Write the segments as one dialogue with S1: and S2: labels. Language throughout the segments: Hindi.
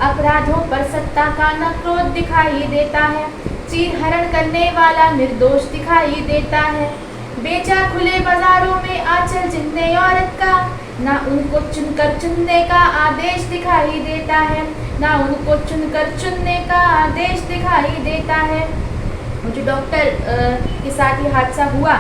S1: अपराधों पर सत्ता का न क्रोध दिखाई देता है, चीर हरण करने वाला निर्दोष दिखाई देता है। बेचा खुले बाजारों में आंचल जिंदे औरत का, ना उनको चुनकर चुनने का आदेश दिखाई देता है, ना उनको चुनकर चुनने का आदेश दिखाई देता है। जो डॉक्टर के साथ ये हादसा हुआ,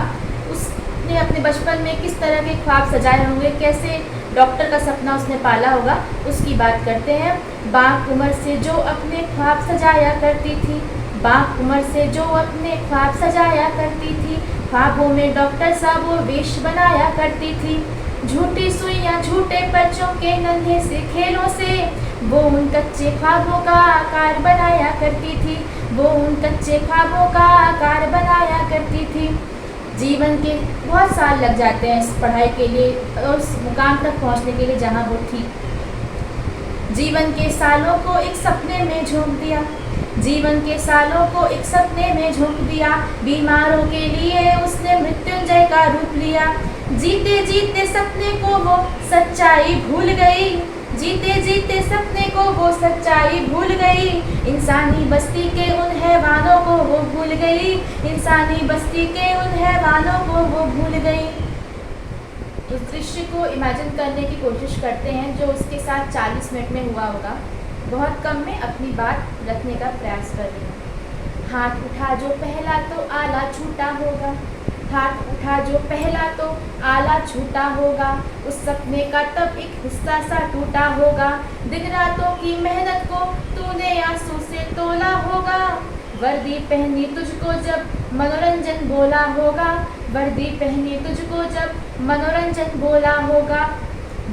S1: उसने अपने बचपन में किस तरह के ख्वाब सजाए होंगे, कैसे डॉक्टर का सपना उसने पाला होगा, उसकी बात करते हैं। बाक उम्र से जो अपने ख्वाब सजाया करती थी, बाक उम्र से जो अपने ख्वाब सजाया करती थी, ख्वाबों में डॉक्टर सा वो वेश बनाया करती थी। झूठी सुइयां झूठे बच्चों के नन्हे से खेलों से वो उन कच्चे ख्वाबों का आकार बनाया करती थी, वो उन कच्चे ख्वाबों का आकार बनाया करती थी। जीवन के बहुत साल लग जाते हैं इस पढ़ाई के लिए और उस मुकाम तक पहुंचने के लिए जहां वो थी। जीवन के सालों को एक सपने में झोंक दिया, जीवन के सालों को एक सपने में झोंक दिया। बीमारों के लिए उसने मृत्युंजय का रूप लिया। जीते जीते सपने को वो सच्चाई भूल गई, जीते जीते सपने को वो सच्चाई भूल गई। इंसानी बस्ती के उन हैवानों को वो भूल गई, इंसानी बस्ती के उन हैवानों को वो भूल गई। उस दृश्य को इमेजिन करने की कोशिश करते हैं जो उसके साथ 40 मिनट में हुआ होगा। बहुत कम में अपनी बात रखने का प्रयास कर रही हूँ। हाथ उठा जो पहला तो आला छूटा होगा, हाथ उठा जो पहला तो आला छूटा होगा। उस सपने का तब एक हिस्सा सा टूटा होगा। दिन रातों की मेहनत को तूने आंसू से तोला होगा। वर्दी पहनी तुझको जब मनोरंजन बोला होगा, वर्दी पहनी तुझको जब मनोरंजन बोला होगा।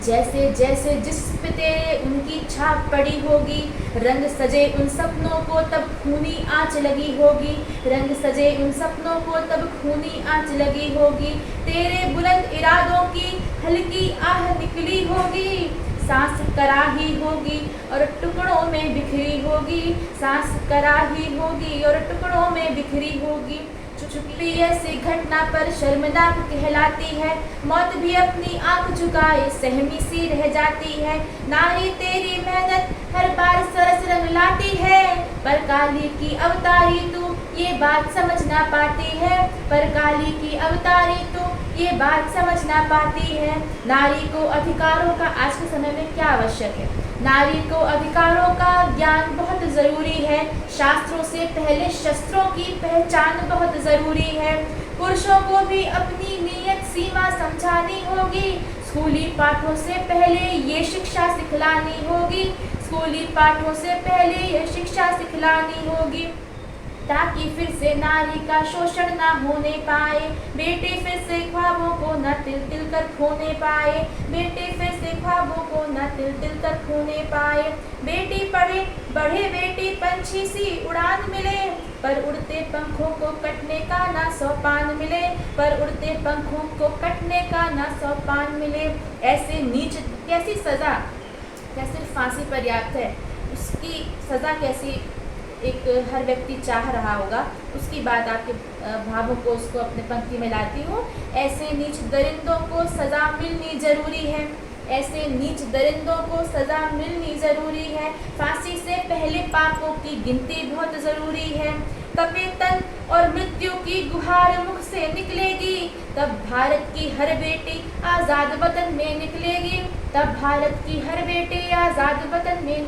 S1: जैसे जैसे जिस पे तेरे उनकी छाप पड़ी होगी, रंग सजे उन सपनों को तब खूनी आंच लगी होगी, रंग सजे उन सपनों को तब खूनी आंच लगी होगी। तेरे बुलंद इरादों की हल्की आह निकली होगी, सांस कराही होगी और टुकड़ों में बिखरी होगी, सांस कराही होगी और टुकड़ों में बिखरी होगी। चुप्पी ऐसी घटना पर शर्मनाक कहलाती है, मौत भी अपनी आंख झुकाए सहमी सी रह जाती है। नारी तेरी मेहनत हर बार सरस रंग लाती है, पर काली की अवतारी तू ये बात समझ ना पाती है, पर काली की अवतारी तू ये बात समझ ना पाती है। नारी को अधिकारों का आज के समय में क्या आवश्यक है? नारी को अधिकारों का ज्ञान बहुत ज़रूरी है। शास्त्रों से पहले शस्त्रों की पहचान बहुत ज़रूरी है। पुरुषों को भी अपनी नियत सीमा समझानी होगी। स्कूली पाठों से पहले ये शिक्षा सिखलानी होगी, स्कूली पाठों से पहले ये शिक्षा सिखलानी होगी, ताकि फिर से नारी का शोषण ना होने पाए। बेटे फिर से ख्वाबों को न तिल तिल कर खोने पाए, बेटे फिर से ख्वाबों को न तिल तिल कर खोने पाए। बेटी पढ़े बढ़े बेटी पंछी सी उड़ान मिले, पर उड़ते पंखों को कटने का ना सोपान मिले, पर उड़ते पंखों को कटने का ना सोपान मिले। ऐसे नीच कैसी सज़ा, क्या सिर्फ फांसी पर्याप्त है? उसकी सज़ा कैसी एक हर व्यक्ति चाह रहा होगा, उसकी बात आपके भावों को उसको अपने पंक्ति में लाती हूँ। ऐसे नीच दरिंदों को सज़ा मिलनी ज़रूरी है, ऐसे नीच दरिंदों को सज़ा मिलनी ज़रूरी है। फांसी से पहले पापों की गिनती बहुत ज़रूरी है। कपे तन और मृत्यु की गुहार मुख से निकलेगी, तब भारत की हर बेटी आज़ाद वतन में निकलेगी, तब भारत की हर बेटी आज़ाद वतन में